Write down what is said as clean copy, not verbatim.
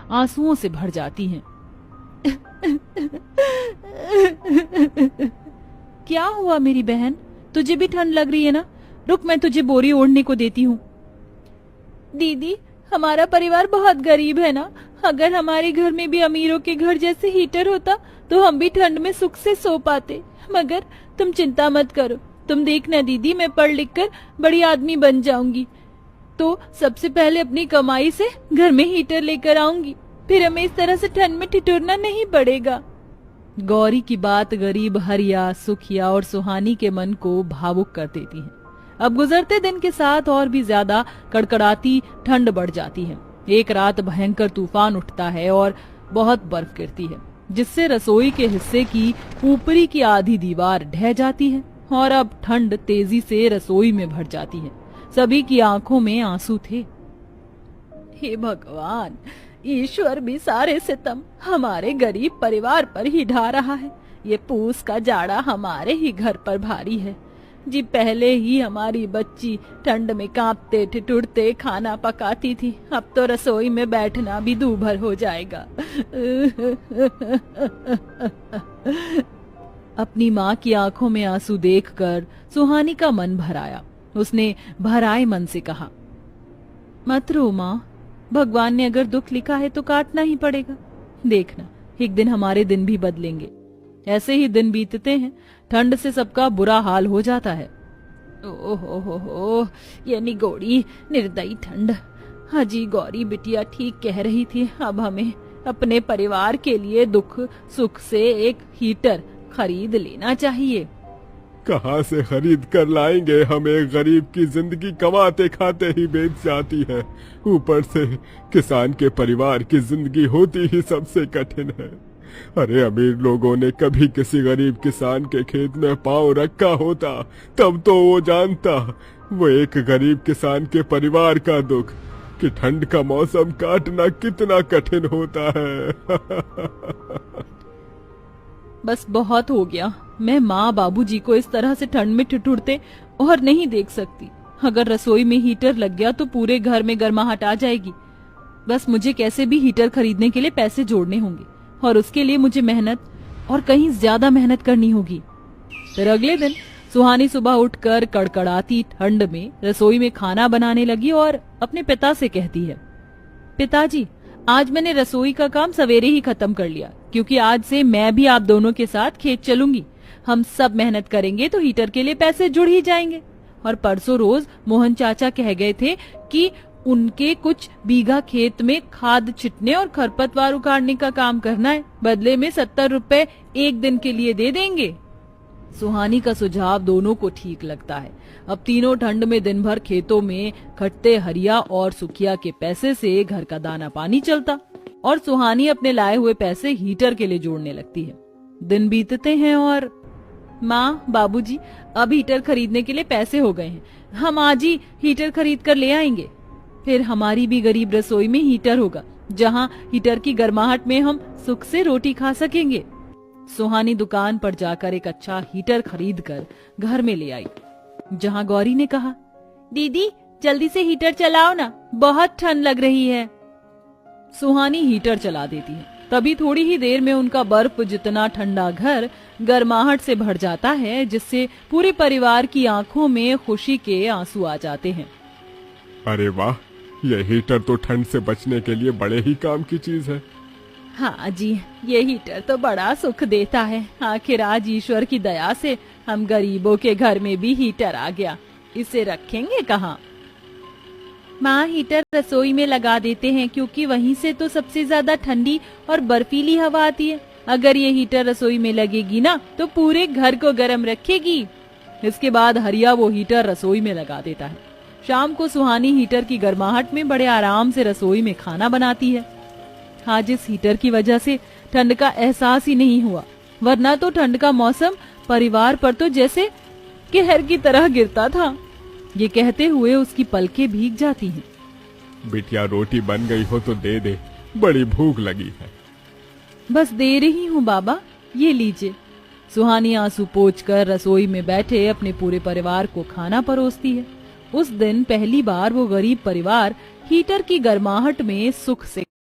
आंसुओं से भर जाती हैं। क्या हुआ मेरी बहन, तुझे भी ठंड लग रही है ना? रुक, मैं तुझे बोरी ओढ़ने को देती हूँ। दीदी, हमारा परिवार बहुत गरीब है ना। अगर हमारे घर में भी अमीरों के घर जैसे हीटर होता तो हम भी ठंड में सुख से सो पाते। मगर तुम चिंता मत करो, तुम देखना दीदी, मैं पढ़ लिख कर बड़ी आदमी बन जाऊंगी तो सबसे पहले अपनी कमाई से घर में हीटर लेकर आऊंगी, फिर हमें इस तरह से ठंड में ठिठुरना नहीं पड़ेगा। गौरी की बात गरीब हरिया, सुखिया और सुहानी के मन को भावुक कर देती है। अब गुजरते दिन के साथ और भी ज्यादा कड़कड़ाती ठंड बढ़ जाती है। एक रात भयंकर तूफान उठता है और बहुत बर्फ गिरती है, जिससे रसोई के हिस्से की ऊपरी की आधी दीवार ढह जाती है और अब ठंड तेजी से रसोई में भर जाती है। सभी की आंखों में आंसू थे। हे भगवान, ईश्वर भी सारे सितम हमारे गरीब परिवार पर ही ढा रहा है। ये पूस का जाड़ा हमारे ही घर पर भारी है जी। पहले ही हमारी बच्ची ठंड में कांपते ठिठुरते खाना पकाती थी, अब तो रसोई में बैठना भी दूभर हो जाएगा। अपनी माँ की आंखों में आंसू देखकर सुहानी का मन भर आया। उसने भराए मन से कहा, मत रो माँ, भगवान ने अगर दुख लिखा है तो काटना ही पड़ेगा। देखना, एक दिन हमारे दिन भी बदलेंगे। ऐसे ही दिन बीतते हैं, ठंड से सबका बुरा हाल हो जाता है। ओहो, ये निगोड़ी निर्दयी ठंड। हाजी गौरी बिटिया ठीक कह रही थी, अब हमें अपने परिवार के लिए दुख सुख से एक हीटर खरीद लेना चाहिए। कहाँ से खरीद कर लाएंगे? हमें गरीब की जिंदगी कमाते खाते ही बीत जाती है, ऊपर से किसान के परिवार की जिंदगी होती ही सबसे कठिन है। अरे अमीर लोगों ने कभी किसी गरीब किसान के खेत में पांव रखा होता तब तो वो जानता वो एक गरीब किसान के परिवार का दुख कि ठंड का मौसम काटना कितना कठिन होता है। बस बहुत हो गया। मैं माँ बाबूजी को इस तरह से ठंड में ठिठुरते और नहीं देख सकती। अगर रसोई में हीटर लग गया तो पूरे घर में गर्माहट आ जाएगी। बस मुझे कैसे भी हीटर खरीदने के लिए पैसे जोड़ने होंगे और उसके लिए मुझे मेहनत और कहीं ज्यादा मेहनत करनी होगी। फिर अगले दिन सुहानी सुबह उठकर कड़कड़ाती ठंड में रसोई में खाना बनाने लगी और अपने पिता से कहती है, पिताजी, आज मैंने रसोई का काम सवेरे ही खत्म कर लिया, क्योंकि आज से मैं भी आप दोनों के साथ खेत चलूंगी। हम सब मेहनत करेंगे तो हीटर के लिए पैसे जुड़ ही जाएंगे। और परसों रोज मोहन चाचा कह गए थे कि उनके कुछ बीघा खेत में खाद छिटने और खरपतवार उखाड़ने का काम करना है, बदले में 70 रुपए एक दिन के लिए दे देंगे। सुहानी का सुझाव दोनों को ठीक लगता है। अब तीनों ठंड में दिन भर खेतों में खटते हरिया और सुखिया के पैसे से घर का दाना पानी चलता और सुहानी अपने लाए हुए पैसे हीटर के लिए जोड़ने लगती है। दिन बीतते हैं और माँ बाबूजी, अब हीटर खरीदने के लिए पैसे हो गए हैं, हम आज ही हीटर खरीद कर ले आएंगे। फिर हमारी भी गरीब रसोई में हीटर होगा, जहाँ हीटर की गर्माहट में हम सुख से रोटी खा सकेंगे। सुहानी दुकान पर जाकर एक अच्छा हीटर खरीद कर घर में ले आई, जहाँ गौरी ने कहा, दीदी जल्दी से हीटर चलाओ ना, बहुत ठंड लग रही है। सुहानी हीटर चला देती है। तभी थोड़ी ही देर में उनका बर्फ जितना ठंडा घर गर्माहट से भर जाता है, जिससे पूरे परिवार की आंखों में खुशी के आंसू आ जाते हैं। अरे वाह, यह हीटर तो ठंड से बचने के लिए बड़े ही काम की चीज है। हाँ जी, ये हीटर तो बड़ा सुख देता है। आखिर आज ईश्वर की दया से हम गरीबों के घर में भी हीटर आ गया। इसे रखेंगे कहाँ? माँ, हीटर रसोई में लगा देते हैं, क्योंकि वहीं से तो सबसे ज्यादा ठंडी और बर्फीली हवा आती है। अगर ये हीटर रसोई में लगेगी ना तो पूरे घर को गर्म रखेगी। इसके बाद हरिया वो हीटर रसोई में लगा देता है। शाम को सुहानी हीटर की गर्माहट में बड़े आराम से रसोई में खाना बनाती है। आज इस हीटर की वजह से ठंड का एहसास ही नहीं हुआ, वरना तो ठंड का मौसम परिवार पर तो जैसे कहर की तरह गिरता था। ये कहते हुए उसकी पलकें भीग जाती हैं। बिटिया, रोटी बन गई हो तो दे दे, बड़ी भूख लगी है। बस दे रही हूँ बाबा, ये लीजिए। सुहानी आंसू पोंछकर रसोई में बैठे अपने पूरे परिवार को खाना परोसती है। उस दिन पहली बार वो गरीब परिवार हीटर की गर्माहट में सुख से